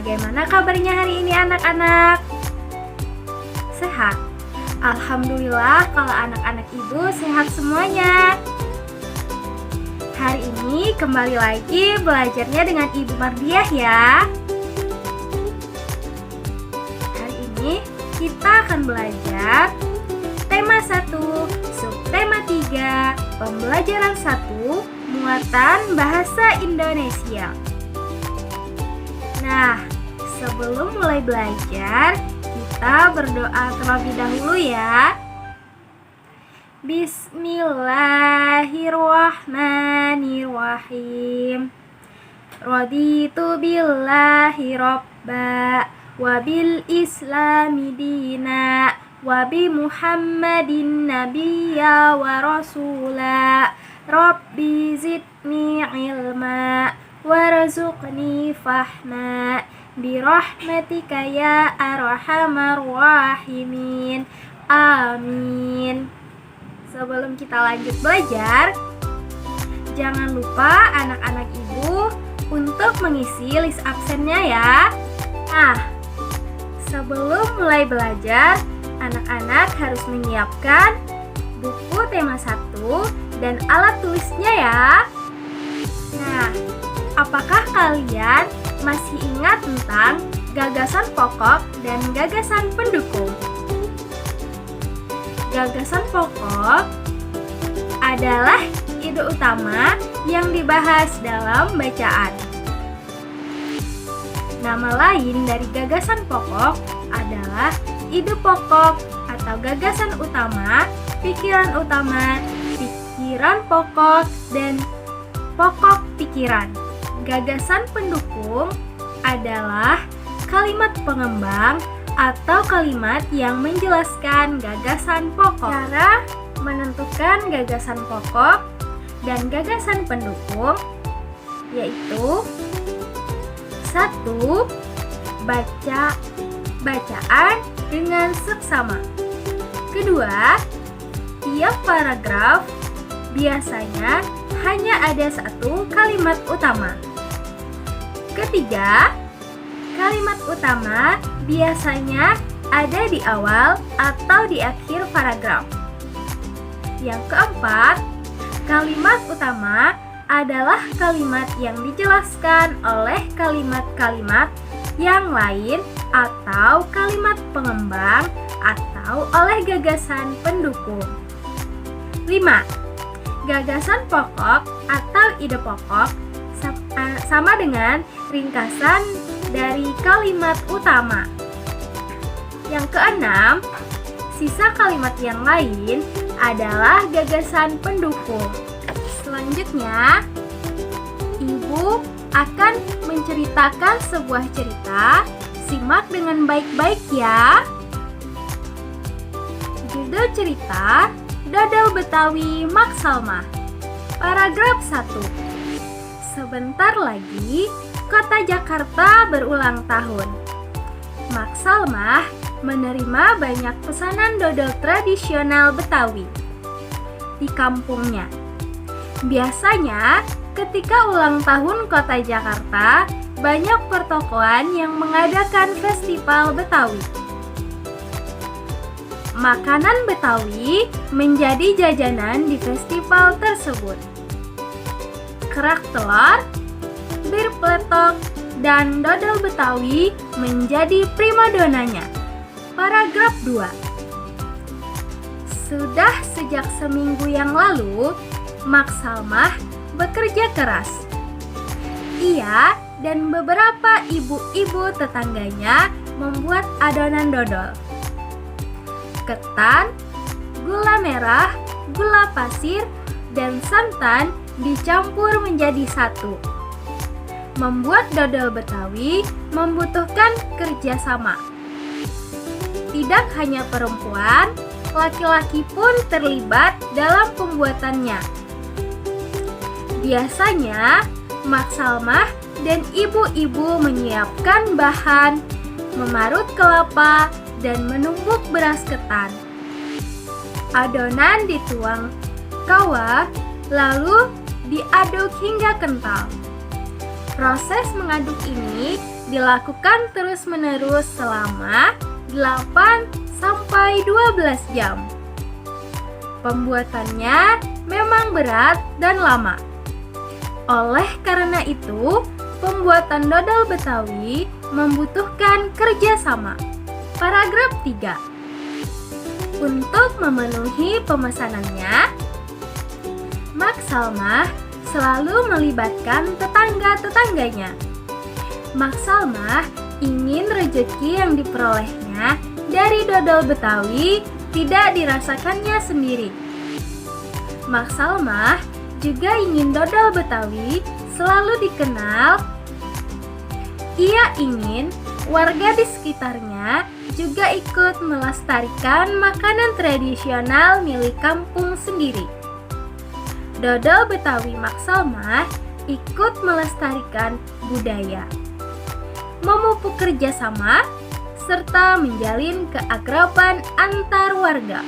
Bagaimana kabarnya hari ini anak-anak? Sehat? Alhamdulillah kalau anak-anak ibu sehat semuanya. Hari ini kembali lagi belajarnya dengan Ibu Mardiah ya. Hari ini kita akan belajar tema 1, subtema 3, pembelajaran 1, muatan bahasa Indonesia. Nah, sebelum mulai belajar, kita berdoa terlebih dahulu ya. Bismillahirrahmanirrahim. Raditu billahi robba wa bil islami dina wa bi Muhammadin nabiyya wa rasula. Rabbi zidni ilma warzuqni fahma birahmatika ya arhamar rahimin. Amin. Sebelum kita lanjut belajar, jangan lupa anak-anak ibu untuk mengisi list absennya ya. Nah, sebelum mulai belajar, anak-anak harus menyiapkan buku tema 1 dan alat tulisnya ya. Nah, apakah kalian masih ingat tentang gagasan pokok dan gagasan pendukung? Gagasan pokok adalah ide utama yang dibahas dalam bacaan. Nama lain dari gagasan pokok adalah ide pokok atau gagasan utama, pikiran pokok, dan pokok pikiran. Gagasan pendukung adalah kalimat pengembang atau kalimat yang menjelaskan gagasan pokok. Cara menentukan gagasan pokok dan gagasan pendukung yaitu 1. Bacaan dengan seksama. Kedua, tiap paragraf biasanya hanya ada satu kalimat utama. Ketiga, kalimat utama biasanya ada di awal atau di akhir paragraf. Yang keempat, kalimat utama adalah kalimat yang dijelaskan oleh kalimat-kalimat yang lain atau kalimat pengembang atau oleh gagasan pendukung. 5. Gagasan pokok atau ide pokok sama dengan ringkasan dari kalimat utama. Yang keenam, sisa kalimat yang lain adalah gagasan pendukung. Selanjutnya, ibu akan menceritakan sebuah cerita. Simak dengan baik-baik ya. Judul cerita Dodol Betawi Mak Salma. Paragraf 1. Sebentar lagi Kota Jakarta berulang tahun. Mak Salma menerima banyak pesanan dodol tradisional Betawi di kampungnya. Biasanya ketika ulang tahun Kota Jakarta, banyak pertokoan yang mengadakan festival Betawi. Makanan Betawi menjadi jajanan di festival tersebut. Kerak telur, bir peletok, dan dodol Betawi menjadi primadonanya. Paragraf 2. Sudah sejak seminggu yang lalu, Mak Salmah bekerja keras. Ia dan beberapa ibu-ibu tetangganya membuat adonan dodol. Ketan, gula merah, gula pasir, dan santan dicampur menjadi satu. Membuat dodol Betawi membutuhkan kerjasama. Tidak hanya perempuan, laki-laki pun terlibat dalam pembuatannya. Biasanya, Mak Salmah dan ibu-ibu menyiapkan bahan, memarut kelapa, dan menumbuk beras ketan. Adonan dituang kawah, lalu diaduk hingga kental. Proses mengaduk ini dilakukan terus-menerus selama 8-12 jam. Pembuatannya memang berat dan lama. Oleh karena itu, pembuatan dodol Betawi membutuhkan kerjasama. Paragraf 3. Untuk memenuhi pemesanannya, Mak Salmah selalu melibatkan tetangga-tetangganya. Mak Salmah ingin rejeki yang diperolehnya dari dodol Betawi tidak dirasakannya sendiri. Mak Salmah juga ingin dodol Betawi selalu dikenal. Ia ingin warga di sekitarnya juga ikut melestarikan makanan tradisional milik kampung sendiri. Dodol Betawi Mak Salmah ikut melestarikan budaya, memupuk kerjasama, serta menjalin keakraban antar warga.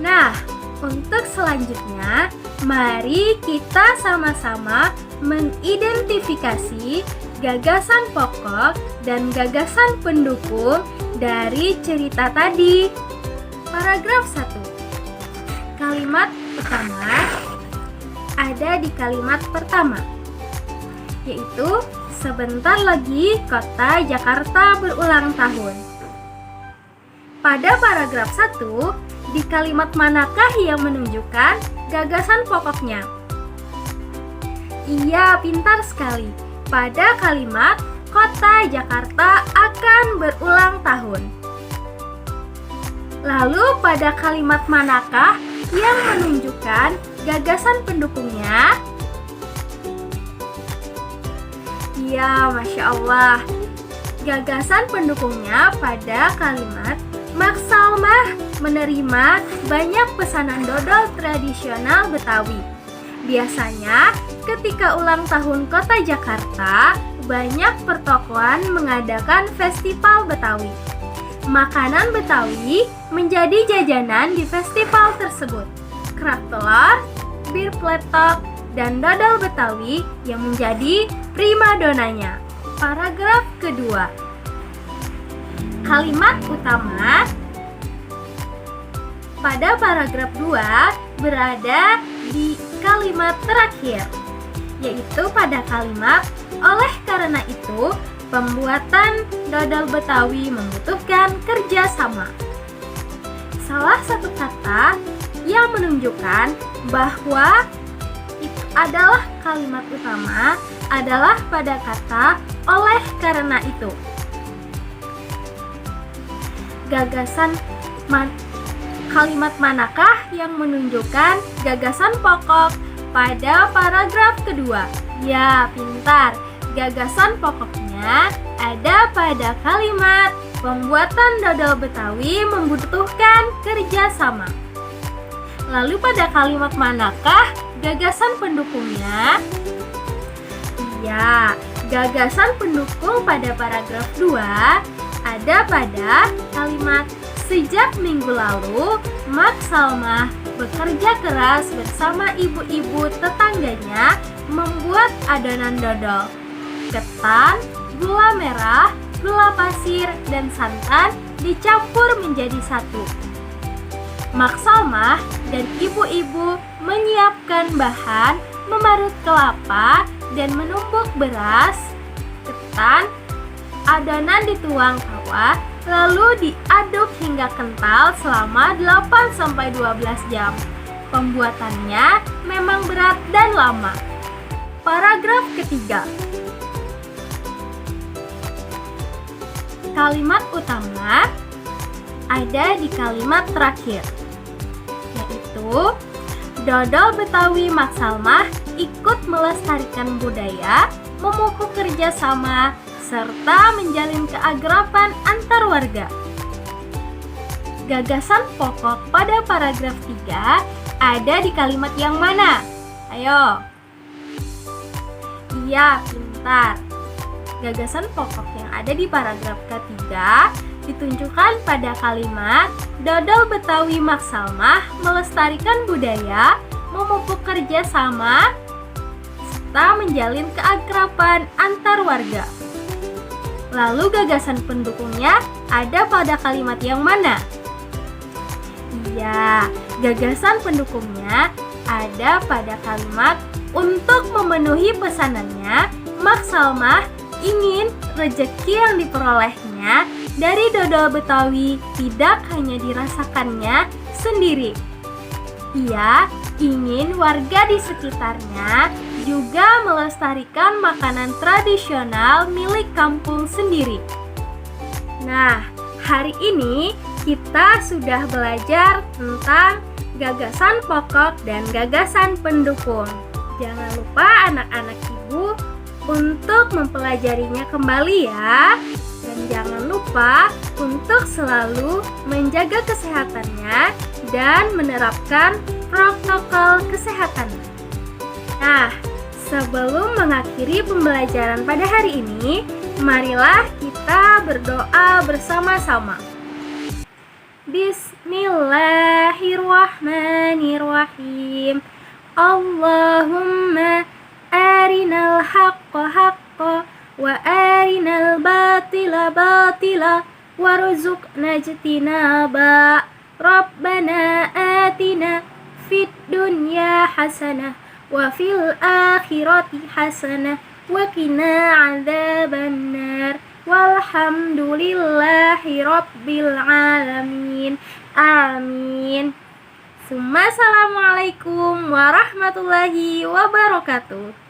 Nah, untuk selanjutnya, mari kita sama-sama mengidentifikasi gagasan pokok dan gagasan pendukung dari cerita tadi. Paragraf 1. Kalimat utama ada di kalimat pertama, yaitu sebentar lagi kota Jakarta berulang tahun. Pada paragraf 1, di kalimat manakah yang menunjukkan gagasan pokoknya? Iya, pintar sekali. Pada kalimat kota Jakarta akan berulang tahun. Lalu pada kalimat manakah yang menunjukkan gagasan pendukungnya? Ya, Masya Allah. Gagasan pendukungnya pada kalimat Mak Salmah menerima banyak pesanan dodol tradisional Betawi. Biasanya ketika ulang tahun kota Jakarta, banyak pertokoan mengadakan festival Betawi. Makanan Betawi menjadi jajanan di festival tersebut. Kerak telur, bir pletok, dan dodol Betawi yang menjadi primadonanya. Paragraf kedua. Kalimat utama pada paragraf 2 berada di kalimat terakhir, yaitu pada kalimat oleh karena itu pembuatan dodol Betawi membutuhkan kerjasama. Salah satu kata yang menunjukkan bahwa adalah kalimat utama adalah pada kata oleh karena itu. Kalimat manakah yang menunjukkan gagasan pokok pada paragraf kedua? Ya, pintar. Gagasan pokoknya ada pada kalimat pembuatan dodol Betawi membutuhkan kerjasama. Lalu pada kalimat manakah gagasan pendukungnya? Ya, gagasan pendukung pada paragraf 2 ada pada kalimat sejak minggu lalu Mak Salmah bekerja keras bersama ibu-ibu tetangganya membuat adonan dodol. Ketan, gula merah, gula pasir, dan santan dicampur menjadi satu. Mak Salmah dan ibu-ibu menyiapkan bahan memarut kelapa dan menumbuk beras, ketan, adonan dituang tawa, lalu diaduk hingga kental selama 8-12 jam. Pembuatannya memang berat dan lama. Paragraf ketiga. Kalimat utama ada di kalimat terakhir, yaitu dodol Betawi Mak Salmah ikut melestarikan budaya, memupuk kerjasama, serta menjalin keakraban antar warga. Gagasan pokok pada paragraf 3 ada di kalimat yang mana? Ayo. Iya, pintar. Gagasan pokok yang ada di paragraf ketiga ditunjukkan pada kalimat dodol Betawi Mak Salmah melestarikan budaya, memupuk kerjasama, serta menjalin keakraban antar warga. Lalu gagasan pendukungnya ada pada kalimat yang mana? Iya, gagasan pendukungnya ada pada kalimat untuk memenuhi pesanannya, Mak Salmah ingin rejeki yang diperolehnya dari dodol Betawi tidak hanya dirasakannya sendiri. Ia ingin warga di sekitarnya juga melestarikan makanan tradisional milik kampung sendiri. Nah, hari ini kita sudah belajar tentang gagasan pokok dan gagasan pendukung. Jangan lupa anak-anak ibu untuk mempelajarinya kembali ya. Dan jangan lupa untuk selalu menjaga kesehatannya dan menerapkan protokol kesehatan. Nah, sebelum mengakhiri pembelajaran pada hari ini, marilah kita berdoa bersama-sama. Bismillahirrahmanirrahim. Allahumma arinal haqqa haqqa wa arinal batila batila warzuqna ijtinaba. Rabbana atina fid dunya hasanah wa fil akhirati hasanah wa qina adzabannar. Walhamdulillahi rabbil alamin. Amin. Assalamualaikum warahmatullahi wabarakatuh.